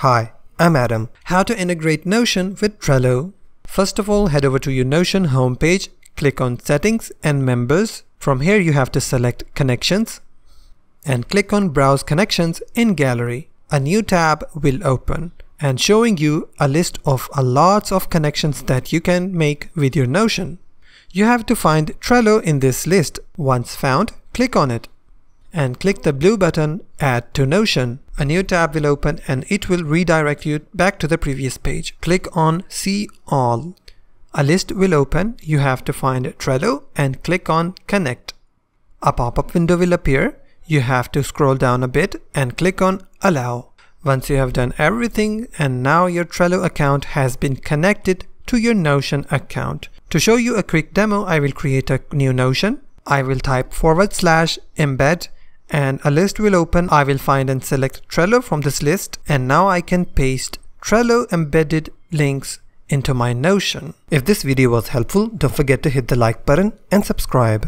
Hi, I'm Adam. How to integrate Notion with Trello. First of all, head over to your Notion homepage, click on Settings and Members. From here you have to select Connections and click on Browse Connections in Gallery. A new tab will open and showing you a list of lots of connections that you can make with your Notion. You have to find Trello in this list. Once found, click on it and click the blue button Add to Notion. A new tab will open and it will redirect you back to the previous page. Click on See All. A list will open. You have to find Trello and click on Connect. A pop-up window will appear. You have to scroll down a bit and click on Allow. Once you have done everything and now your Trello account has been connected to your Notion account. To show you a quick demo, I will create a new Notion. I will type /embed and a list will open. I will find and select Trello from this list and now I can paste Trello embedded links into my Notion. If this video was helpful, don't forget to hit the like button and subscribe.